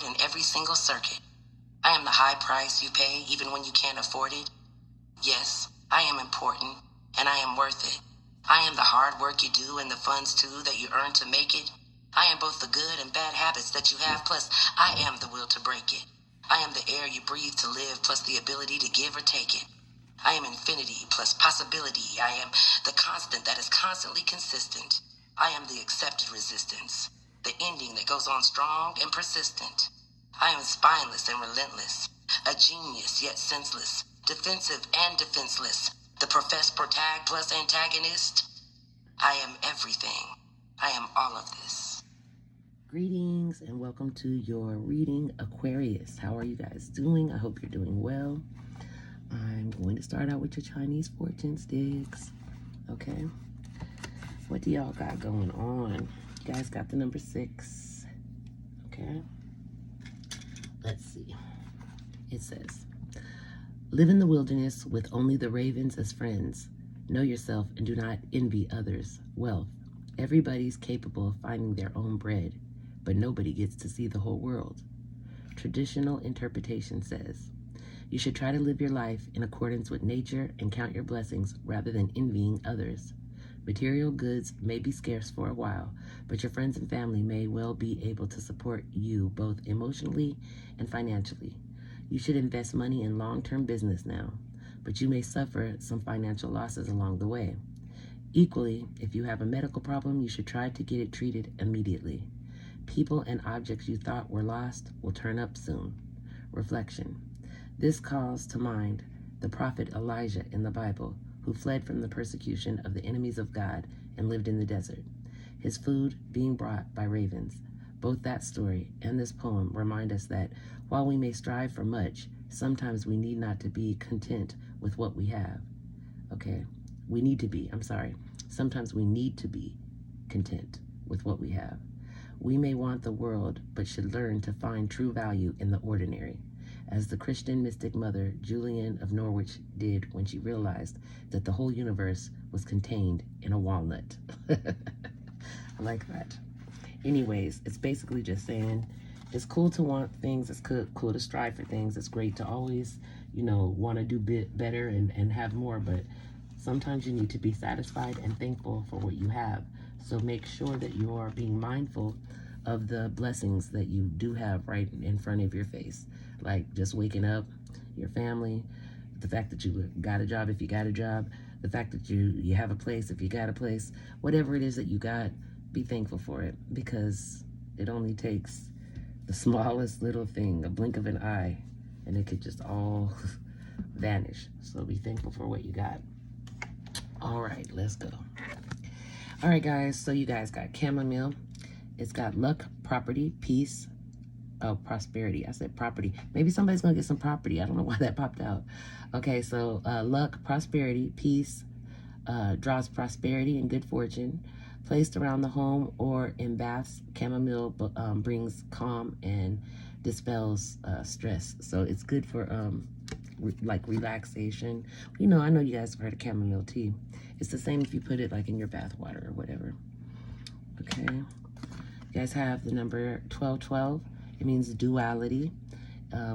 board in every single circuit. I am the high price you pay even when you can't afford it. Yes, I am important, and I am worth it. I am the hard work you do and the funds too that you earn to make it. I am both the good and bad habits that you have, plus I am the will to break it. I am the air you breathe to live, plus the ability to give or take it. I am infinity plus possibility. I am the constant that is constantly consistent. I am the accepted resistance, the ending that goes on strong and persistent. I am spineless and relentless, a genius yet senseless, defensive and defenseless, the professed protag plus antagonist. I am everything. I am all of this. Greetings and welcome to your reading, Aquarius. How are you guys doing? I hope you're doing well. I'm going to start out with your Chinese fortune sticks. Okay. What do y'all got going on? You guys got the number 6. Okay. Let's see. It says, live in the wilderness with only the ravens as friends. Know yourself and do not envy others' wealth. Everybody's capable of finding their own bread, but nobody gets to see the whole world. Traditional interpretation says, you should try to live your life in accordance with nature and count your blessings rather than envying others. Material goods may be scarce for a while, but your friends and family may well be able to support you both emotionally and financially. You should invest money in long-term business now, but you may suffer some financial losses along the way. Equally, if you have a medical problem, you should try to get it treated immediately. People and objects you thought were lost will turn up soon. Reflection. This calls to mind the prophet Elijah in the Bible, who fled from the persecution of the enemies of God and lived in the desert, his food being brought by ravens. Both that story and this poem remind us that while we may strive for much, sometimes we need not to be content with what we have. Sometimes we need to be content with what we have. We may want the world, but should learn to find true value in the ordinary, as the Christian mystic mother Julian of Norwich did when she realized that the whole universe was contained in a walnut. I like that. Anyways, it's basically just saying it's cool to want things. It's cool to strive for things. It's great to always, want to do better and have more, but sometimes you need to be satisfied and thankful for what you have. So make sure that you are being mindful of the blessings that you do have right in front of your face. Like just waking up, your family, the fact that you got a job if you got a job, the fact that you have a place if you got a place, whatever it is that you got, be thankful for it, because it only takes the smallest little thing, a blink of an eye, and it could just all vanish. So be thankful for what you got. All right, let's go. All right, guys, so you guys got chamomile. It's got luck, property, peace, prosperity. I said property. Maybe somebody's going to get some property. I don't know why that popped out. Okay, so luck, prosperity, peace, draws prosperity and good fortune. Placed around the home or in baths, chamomile brings calm and dispels stress. So it's good for like relaxation. I know you guys have heard of chamomile tea. It's the same if you put it like in your bath water or whatever. Okay. You guys have the number 1212. It means duality.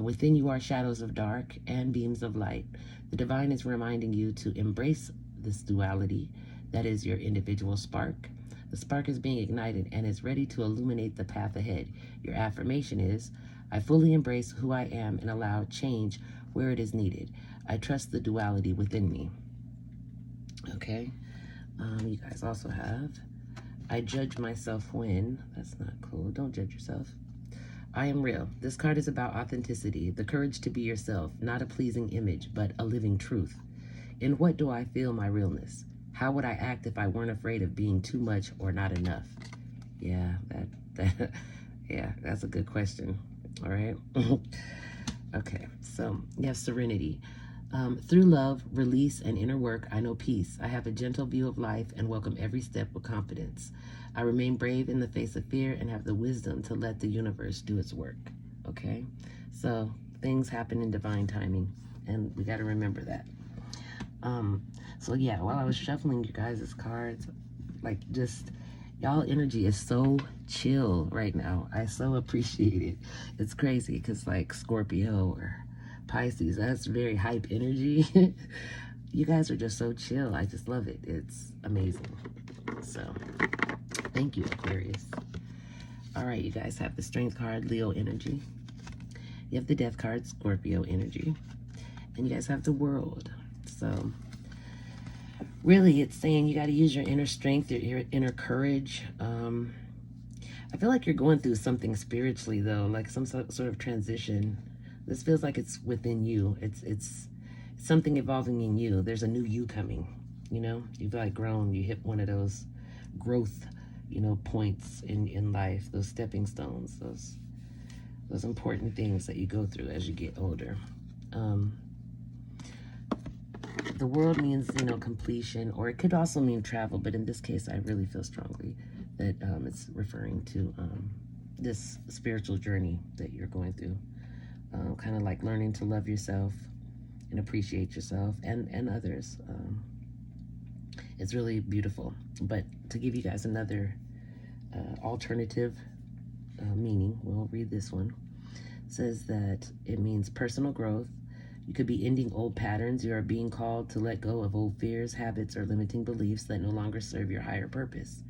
Within you are shadows of dark and beams of light. The divine is reminding you to embrace this duality. That is your individual spark. The spark is being ignited and is ready to illuminate the path ahead. Your affirmation is, I fully embrace who I am and allow change where it is needed. I trust the duality within me. Okay. You guys also have, I judge myself when. That's not cool. Don't judge yourself. I am real. This card is about authenticity, the courage to be yourself, not a pleasing image, but a living truth. In what do I feel my realness? How would I act if I weren't afraid of being too much or not enough? Yeah, that's a good question. All right. Okay, so you have serenity. Through love, release, and inner work, I know peace. I have a gentle view of life and welcome every step with confidence. I remain brave in the face of fear and have the wisdom to let the universe do its work. Okay, so things happen in divine timing, and we got to remember that. So yeah, while I was shuffling you guys' cards, like just Y'all energy is so chill right now. I so appreciate it. It's crazy because like Scorpio or Pisces, that's very hype energy. You guys are just so chill. I just love it. It's amazing. So thank you, Aquarius. All right, you guys have the Strength card, Leo energy. You have the Death card, Scorpio energy. And you guys have the World. So really, it's saying you got to use your inner strength, your inner courage. I feel like you're going through something spiritually, though, like some sort of transition. This feels like it's within you. It's something evolving in you. There's a new you coming. You know, you've like grown. You hit one of those growth, points in life. Those stepping stones. Those important things that you go through as you get older. The World means, completion, or it could also mean travel, but in this case, I really feel strongly that it's referring to this spiritual journey that you're going through. Kind of like learning to love yourself and appreciate yourself and others. It's really beautiful. But to give you guys another alternative meaning, we'll read this one. It says that it means personal growth. You could be ending old patterns. You are being called to let go of old fears, habits, or limiting beliefs that no longer serve your higher purpose.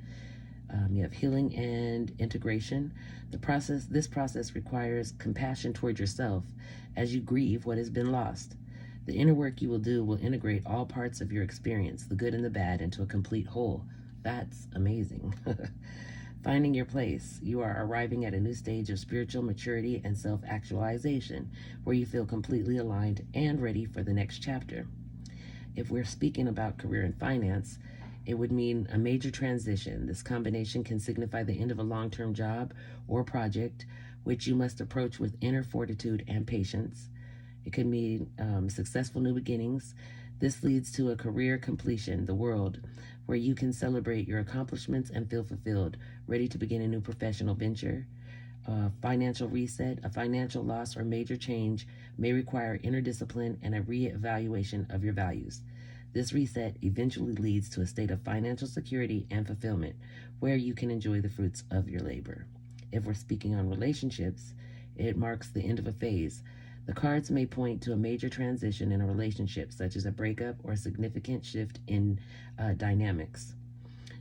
You have healing and integration. This process requires compassion toward yourself as you grieve what has been lost. The inner work you will do will integrate all parts of your experience, the good and the bad, into a complete whole. That's amazing. Finding your place. You are arriving at a new stage of spiritual maturity and self-actualization where you feel completely aligned and ready for the next chapter. If we're speaking about career and finance, it would mean a major transition. This combination can signify the end of a long-term job or project, which you must approach with inner fortitude and patience. It could mean successful new beginnings. This leads to a career completion, the World, where you can celebrate your accomplishments and feel fulfilled, ready to begin a new professional venture. Financial reset, a financial loss or major change may require inner discipline and a reevaluation of your values. This reset eventually leads to a state of financial security and fulfillment, where you can enjoy the fruits of your labor. If we're speaking on relationships, it marks the end of a phase. The cards may point to a major transition in a relationship, such as a breakup or a significant shift in dynamics.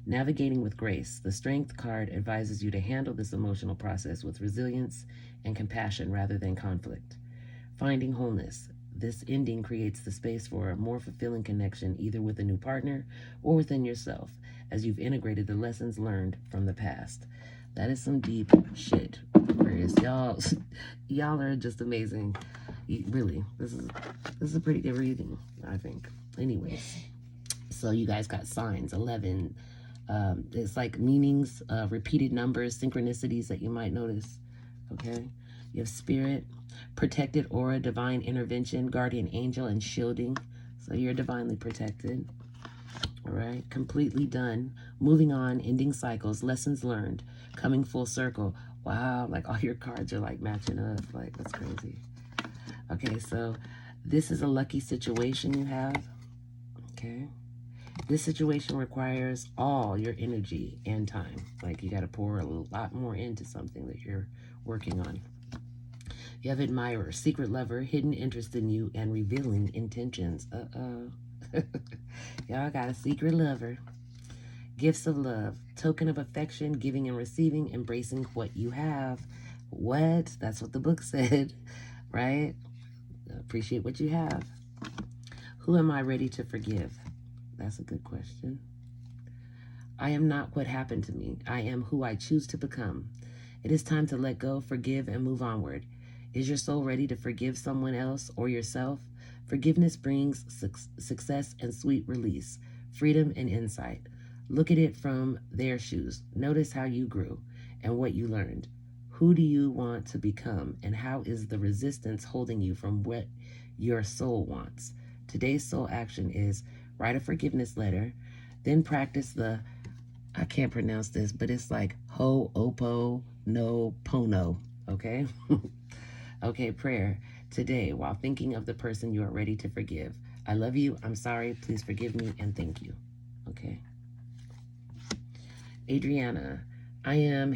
Navigating with grace. The Strength card advises you to handle this emotional process with resilience and compassion rather than conflict. Finding wholeness. This ending creates the space for a more fulfilling connection, either with a new partner or within yourself, as you've integrated the lessons learned from the past. That is some deep shit, Aquarius. Y'all are just amazing. Really, this is a pretty good reading, I think. Anyways, so you guys got signs, 11. It's like meanings, repeated numbers, synchronicities that you might notice. Okay, you have spirit, protected aura, divine intervention, guardian angel, and shielding. So you're divinely protected. All right, completely done. Moving on, ending cycles, lessons learned, coming full circle. Wow, like all your cards are like matching up. Like, that's crazy. Okay, so this is a lucky situation you have. Okay. This situation requires all your energy and time. Like, you got to pour a lot more into something that you're working on. You have admirer, secret lover, hidden interest in you, and revealing intentions. Y'all got a secret lover. Gifts of love, token of affection, giving and receiving, embracing what you have. What? That's what the book said, right? Appreciate what you have. Who am I ready to forgive? That's a good question. I am not what happened to me. I am who I choose to become. It is time to let go, forgive, and move onward. Is your soul ready to forgive someone else or yourself? Forgiveness brings success and sweet release, freedom and insight. Look at it from their shoes. Notice how you grew and what you learned. Who do you want to become, and how is the resistance holding you from what your soul wants? Today's soul action is write a forgiveness letter, then practice the, I can't pronounce this, but it's like Ho'oponopono, okay? Okay, prayer. Today, while thinking of the person you are ready to forgive. I love you, I'm sorry, please forgive me, and thank you. Okay? Adriana, I am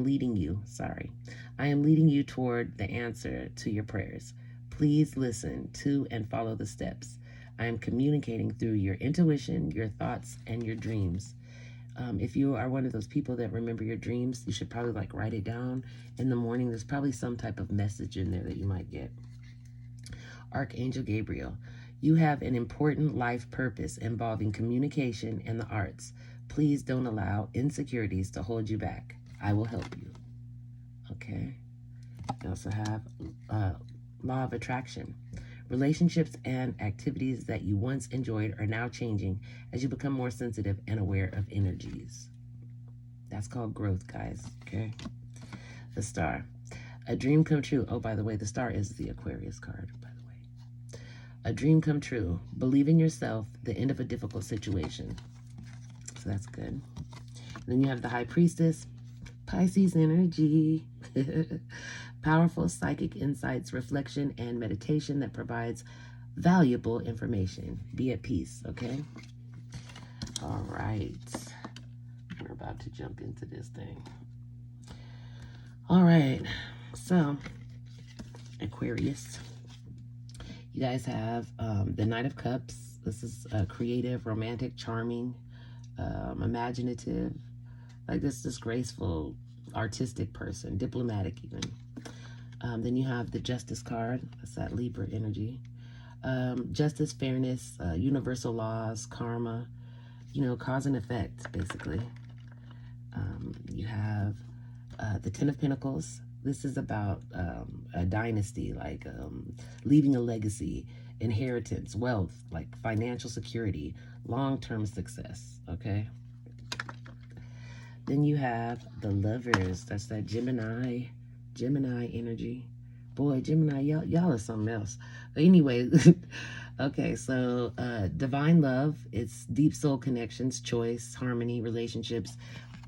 leading you. Sorry. I am leading you toward the answer to your prayers. Please listen to and follow the steps. I am communicating through your intuition, your thoughts, and your dreams. If you are one of those people that remember your dreams, you should probably like write it down in the morning. There's probably some type of message in there that you might get. Archangel Gabriel, you have an important life purpose involving communication and the arts. Please don't allow insecurities to hold you back. I will help you. Okay. You also have law of attraction. Relationships and activities that you once enjoyed are now changing as you become more sensitive and aware of energies. That's called growth, guys. Okay. The star. A dream come true. Oh, by the way, the star is the Aquarius card, by the way. A dream come true. Believe in yourself. The end of a difficult situation. So that's good. And then you have the High Priestess. Pisces energy. Powerful psychic insights, reflection, and meditation that provides valuable information. Be at peace, okay? All right. We're about to jump into this thing. All right. So, Aquarius. You guys have the Knight of Cups. This is creative, romantic, charming, imaginative, like this graceful, artistic person, diplomatic even. Then you have the Justice card. That's that Libra energy. Justice, fairness, universal laws, karma, cause and effect, basically. You have the Ten of Pentacles. This is about a dynasty, like leaving a legacy, inheritance, wealth, like financial security, long-term success, okay? Then you have the Lovers. That's that Gemini energy. Boy, Gemini, y'all are something else. But anyway, okay, so divine love, it's deep soul connections, choice, harmony, relationships.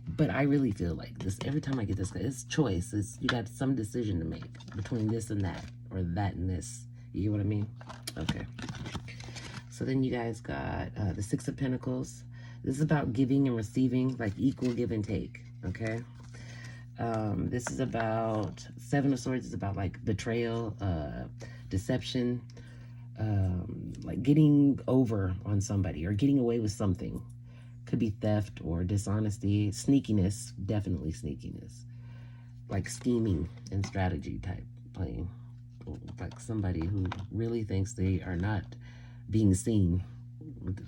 But I really feel like this, every time I get this, it's choice. You got some decision to make between this and that, or that and this. You get what I mean? Okay. So then you guys got the Six of Pentacles. This is about giving and receiving, like equal give and take, okay? This is about, Seven of Swords is about like betrayal, deception, like getting over on somebody or getting away with something. Could be theft or dishonesty, sneakiness, definitely sneakiness. Like scheming and strategy type playing. Like somebody who really thinks they are not being seen,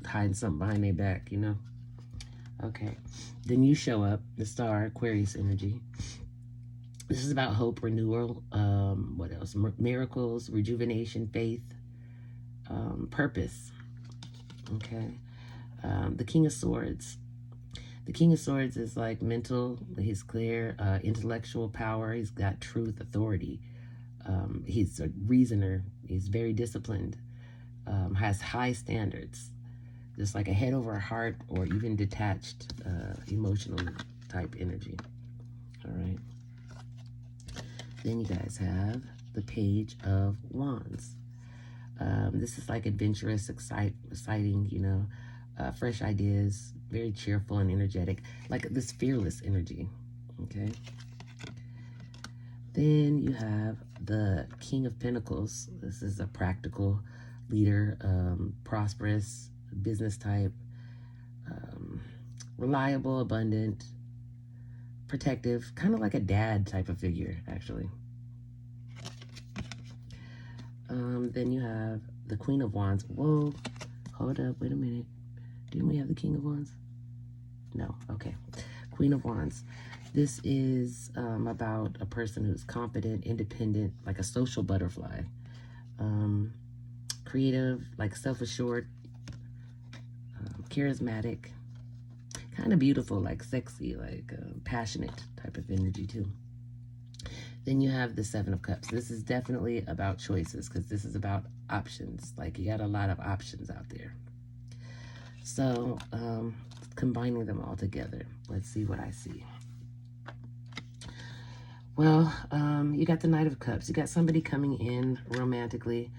hiding something behind their back, Okay. Then you show up, the star, Aquarius energy. This is about hope, renewal, what else? Miracles, rejuvenation, faith, purpose. Okay. The King of Swords. The King of Swords is like mental, he's clear, intellectual power, he's got truth, authority. He's a reasoner, he's very disciplined, has high standards, just like a head over a heart or even detached, emotional type energy. All right. Then you guys have the Page of Wands. This is like adventurous, exciting, fresh ideas, very cheerful and energetic, like this fearless energy, okay? Then you have the King of Pentacles. This is a practical leader, prosperous, business type, reliable, abundant, protective, kind of like a dad type of figure, actually. Then you have the Queen of Wands. Whoa, hold up, wait a minute. Didn't we have the King of Wands? No, okay. Queen of Wands. This is about a person who's confident, independent, like a social butterfly. Creative, like self-assured, charismatic, kind of beautiful, like sexy, like passionate type of energy too. Then you have the Seven of Cups. This is definitely about choices because this is about options. Like you got a lot of options out there. So combining them all together, let's see what I see. Well, you got the Knight of Cups. You got somebody coming in romantically.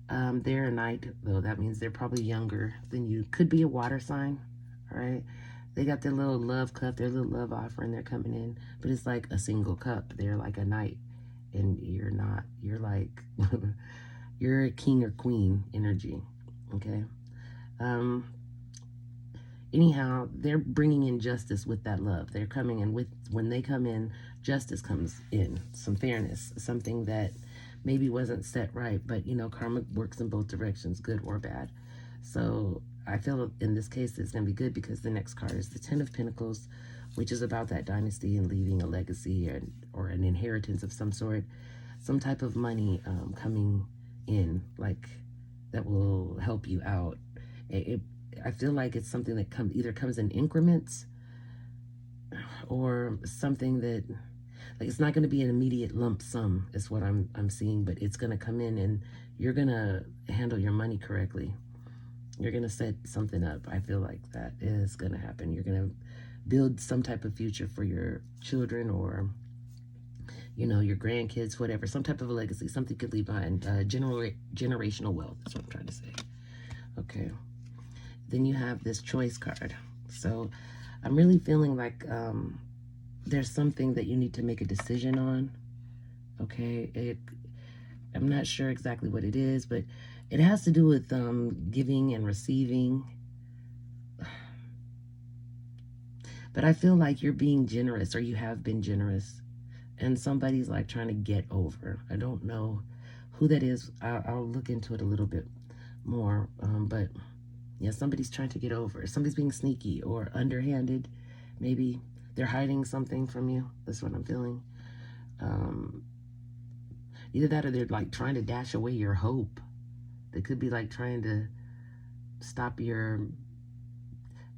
They're a knight, though. That means they're probably younger than you. Could be a water sign, all right? They got their little love cup, their little love offering. They're coming in, but it's like a single cup. They're like a knight, and you're not. You're like, you're a king or queen energy, okay? Anyhow, they're bringing in justice with that love. They're coming in with, when they come in, justice comes in, some fairness, something that maybe wasn't set right, but you know, karma works in both directions, good or bad. So I feel in this case it's going to be good because the next card is the Ten of Pentacles, which is about that dynasty and leaving a legacy or an inheritance of some sort, some type of money coming in, like that will help you out. I feel like it's something that either comes in increments or something that, like, it's not going to be an immediate lump sum is what I'm seeing, but it's going to come in and you're going to handle your money correctly. You're going to set something up. I feel like that is going to happen. You're going to build some type of future for your children or, you know, your grandkids, whatever, some type of a legacy, something could leave behind, generational wealth. That's what I'm trying to say. Okay. Then you have this choice card. So I'm really feeling like there's something that you need to make a decision on. Okay. I'm not sure exactly what it is, but it has to do with giving and receiving. But I feel like you're being generous, or you have been generous, and somebody's like trying to get over. I don't know who that is. I'll look into it a little bit more, but yeah, somebody's trying to get over. Somebody's being sneaky or underhanded. Maybe they're hiding something from you. That's what I'm feeling. Either that or they're like trying to dash away your hope. They could be like trying to stop your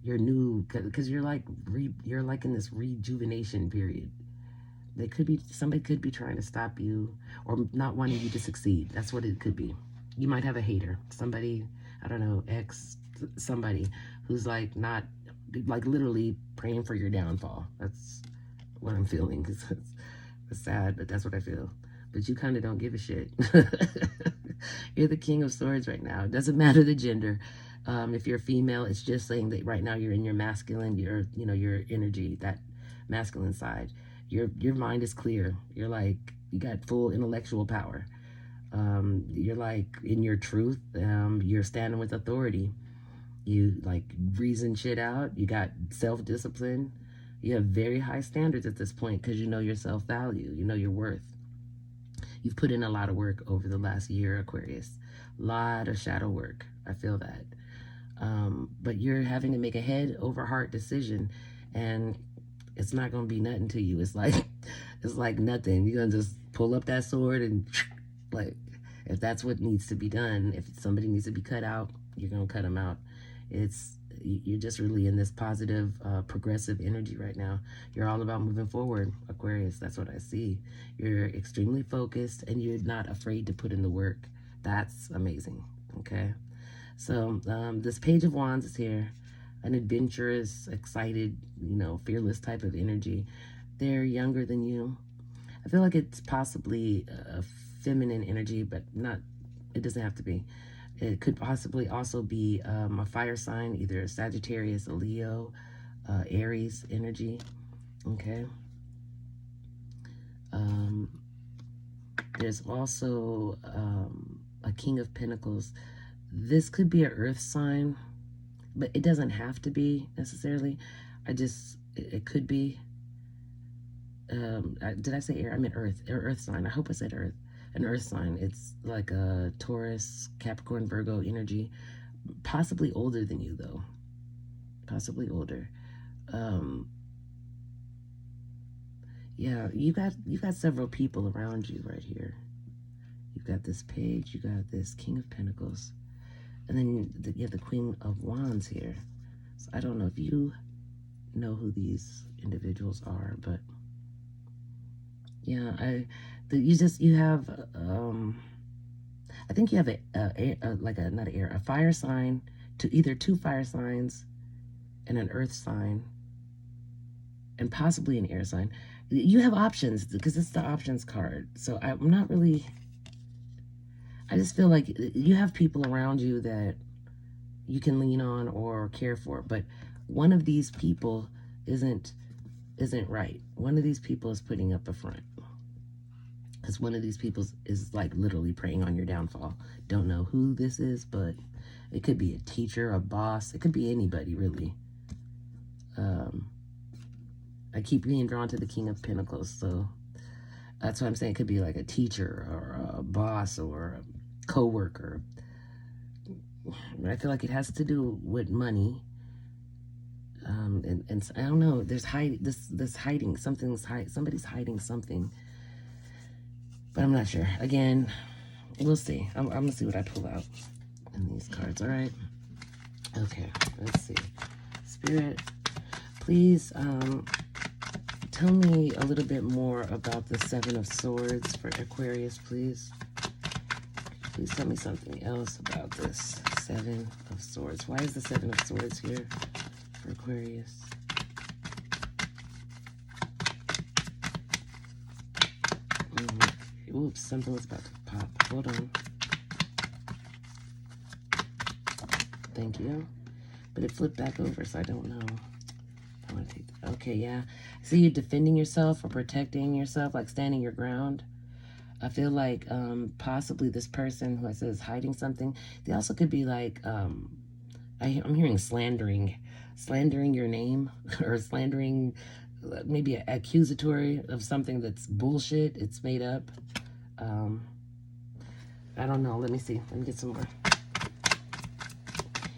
new, because you're like in this rejuvenation period. Somebody could be trying to stop you or not wanting you to succeed. That's what it could be. You might have a hater. Somebody, I don't know, somebody who's like not, like literally praying for your downfall. That's what I'm feeling. It's sad, but that's what I feel. But you kind of don't give a shit. You're the King of Swords right now. It doesn't matter the gender. If you're female, it's just saying that right now you're in your masculine, your energy, that masculine side. Your mind is clear. You're like, you got full intellectual power. You're like in your truth. You're standing with authority. You like reason shit out. You got self-discipline. You have very high standards at this point because you know your self-value. You know your worth. You've put in a lot of work over the last year, Aquarius. A lot of shadow work. I feel that. But you're having to make a head over heart decision, and it's not going to be nothing to you. It's like nothing. You're going to just pull up that sword and like, if that's what needs to be done, if somebody needs to be cut out, you're going to cut them out. You're just really in this positive, progressive energy right now. You're all about moving forward, Aquarius. That's what I see. You're extremely focused and you're not afraid to put in the work. That's amazing. Okay. So this Page of Wands is here. An adventurous, excited, fearless type of energy. They're younger than you. I feel like it's possibly a feminine energy, but it doesn't have to be. It could possibly also be a fire sign, either a Sagittarius, a Leo, Aries energy. Okay. There's also a King of Pentacles. This could be an earth sign, but it doesn't have to be necessarily. It could be. Did I say air? I meant earth, or earth sign. I hope I said earth. An earth sign. It's like a Taurus, Capricorn, Virgo energy. Possibly older than you, though. Possibly older. Yeah, you got several people around you right here. You've got this Page. You got this King of Pentacles. And then you have the Queen of Wands here. So I don't know if you know who these individuals are, but yeah, you have I think you have a fire sign, either two fire signs and an earth sign and possibly an air sign. You have options because it's the options card. So I'm not really, I just feel like you have people around you that you can lean on or care for. But one of these people isn't right. One of these people is putting up a front. Because one of these people is like literally preying on your downfall. Don't know who this is, but it could be a teacher, a boss. It could be anybody, really. I keep being drawn to the King of Pentacles, so that's what I'm saying. It could be like a teacher or a boss or a co-worker. But I feel like it has to do with money. And I don't know. There's this hiding. Somebody's hiding something. But I'm not sure. Again, we'll see. I'm gonna see what I pull out in these cards. All right. Okay. Let's see. Spirit, please tell me a little bit more about the Seven of Swords for Aquarius, please. Please tell me something else about this Seven of Swords. Why is the Seven of Swords here for Aquarius? Oops, something was about to pop. Hold on. Thank you. But it flipped back over, so I don't know. I want to take that. Okay, yeah. See you defending yourself or protecting yourself, like standing your ground. I feel like possibly this person who I said is hiding something, they also could be like, I'm hearing slandering your name, or slandering, maybe accusatory of something that's bullshit. It's made up. I don't know. Let me see. Let me get some more.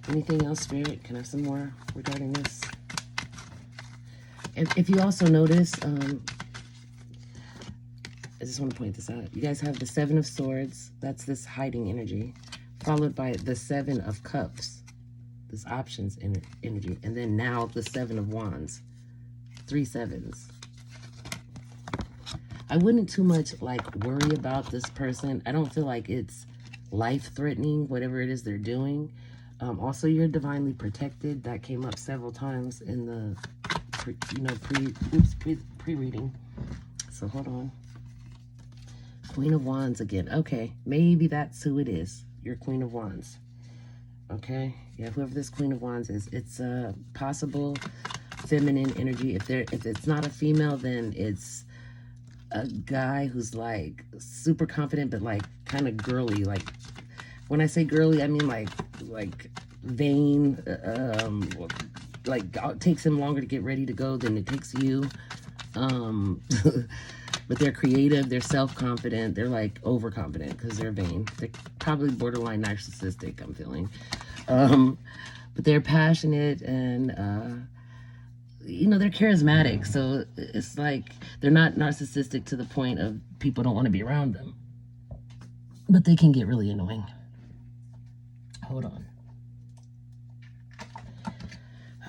Anything else, Spirit? Can I have some more regarding this? If you also notice, I just want to point this out. You guys have the Seven of Swords. That's this hiding energy. Followed by the Seven of Cups. This options energy. And then now the Seven of Wands. 3 sevens. I wouldn't too much like worry about this person. I don't feel like it's life-threatening, whatever it is they're doing. Also, you're divinely protected. That came up several times in the pre-reading. So hold on. Queen of Wands again. Okay, maybe that's who it is. Your Queen of Wands. Okay, yeah, whoever this Queen of Wands is, it's a possible feminine energy. If it's not a female, then it's a guy who's like super confident, but like kind of girly. Like when I say girly, I mean like vain. Like it takes him longer to get ready to go than it takes you. But they're creative, they're self-confident, they're like overconfident because they're vain. They're probably borderline narcissistic, I'm feeling. But they're passionate and, they're charismatic. So it's like they're not narcissistic to the point of people don't want to be around them. But they can get really annoying. Hold on.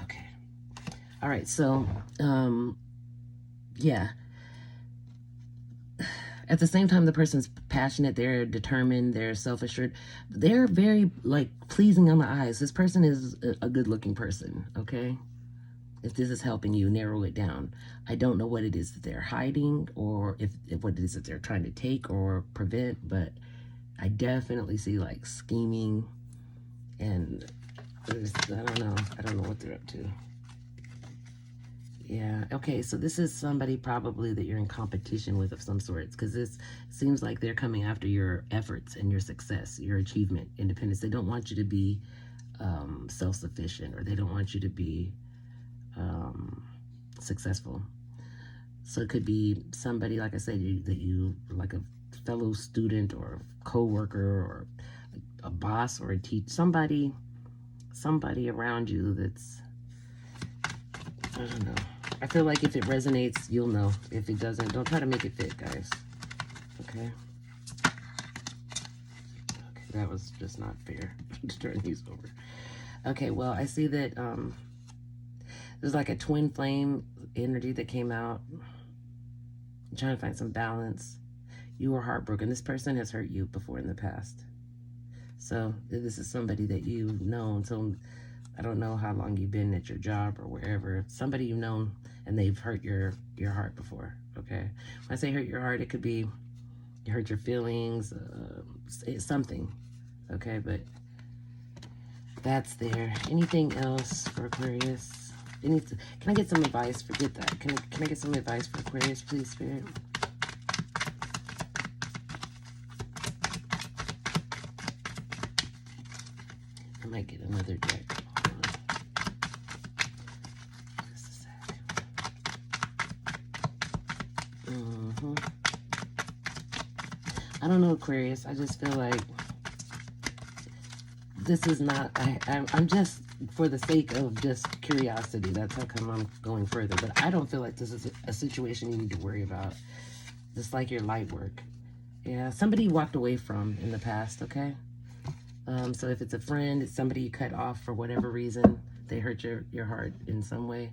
Okay. All right, so, yeah. At the same time, the person's passionate, they're determined, they're self-assured. They're very, like, pleasing on the eyes. This person is a good-looking person, okay? If this is helping you narrow it down. I don't know what it is that they're hiding or if what it is that they're trying to take or prevent, but I definitely see, like, scheming and I don't know what they're up to. Yeah, okay, so this is somebody probably that you're in competition with of some sorts, because this seems like they're coming after your efforts and your success, your achievement, independence. They don't want you to be self-sufficient, or they don't want you to be successful. So it could be somebody, like I said, that you like a fellow student or co-worker or a boss or a teacher, somebody around you that's, I don't know. I feel like if it resonates, you'll know. If it doesn't, don't try to make it fit, guys. Okay? Okay, that was just not fair to turn these over. Okay, well, I see that there's like a twin flame energy that came out. I'm trying to find some balance. You were heartbroken. This person has hurt you before in the past. So this is somebody that you've known. So I don't know how long you've been at your job or wherever. Somebody you've known and they've hurt your heart before, okay? When I say hurt your heart, it could be you hurt your feelings, something, okay? But That's there. Anything else for Aquarius? Can I get some advice? Forget that. Can I get some advice for Aquarius, please, Spirit? I might get another deck. Just a sec. I don't know, Aquarius. I just feel like this is not, I'm just, for the sake of just curiosity, that's how come I'm going further. But I don't feel like this is a situation you need to worry about. Just like your light work. Yeah, somebody you walked away from in the past, okay? So if it's a friend, it's somebody you cut off for whatever reason. They hurt your heart in some way.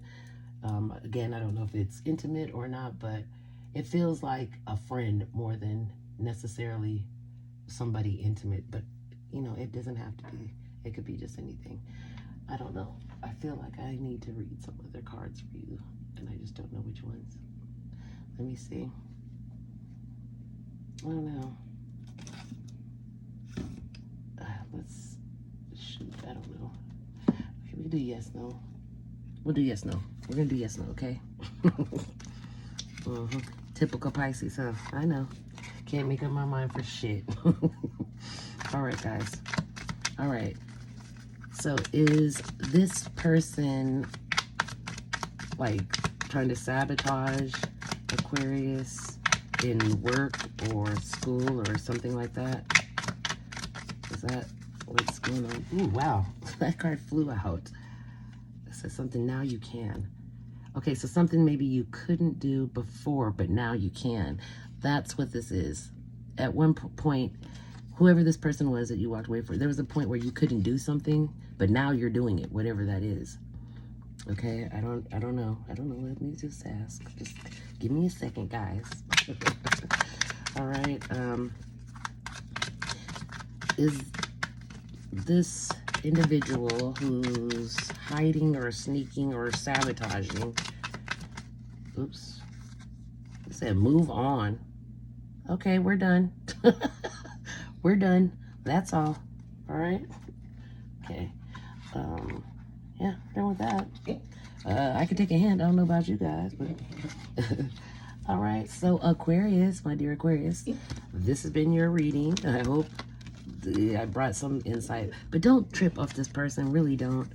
Again, I don't know if it's intimate or not, but it feels like a friend more than necessarily somebody intimate. But, you know, it doesn't have to be. It could be just anything. I don't know. I feel like I need to read some other cards for you, and I just don't know which ones. Let me see. I don't know. Let's shoot. I don't know. Okay, we can do yes, no. We'll do yes, no. We're gonna do yes, no. Okay. Typical Pisces, huh? I know. Can't make up my mind for shit. All right, guys. All right. So is this person like trying to sabotage Aquarius in work or school or something like that? Is that what's going on? Ooh, wow. That card flew out. It says something now you can. Okay, so something maybe you couldn't do before, but now you can. That's what this is. At one point, whoever this person was that you walked away from, there was a point where you couldn't do something, but now you're doing it, whatever that is. Okay, I don't know. I don't know. Let me just ask. Just give me a second, guys. All right. Is this individual who's hiding or sneaking or sabotaging, oops, it said move on. Okay, we're done. We're done. That's all. All right. Okay. Yeah, done with that. I can take a hint. I don't know about you guys, but all right. So Aquarius, my dear Aquarius, this has been your reading. I hope I brought some insight, but don't trip off this person. Really don't.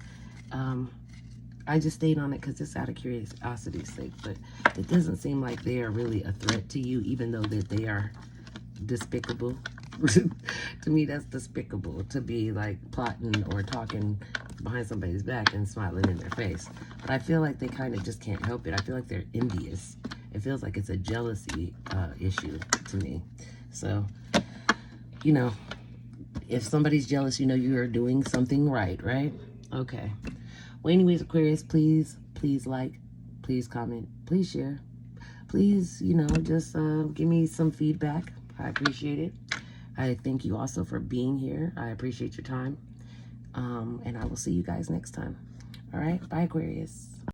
I just stayed on it because it's out of curiosity's sake, but it doesn't seem like they are really a threat to you, even though that they are despicable. To me, that's despicable, to be like plotting or talking behind somebody's back and smiling in their face. But I feel like they kind of just can't help it. I feel like they're envious. It feels like it's a jealousy issue to me. So, you know, if somebody's jealous, you know you are doing something right, right? Okay. Well, anyways, Aquarius, please like, please comment, please share. Please, you know, just give me some feedback. I appreciate it. I thank you also for being here. I appreciate your time. And I will see you guys next time. All right. Bye, Aquarius.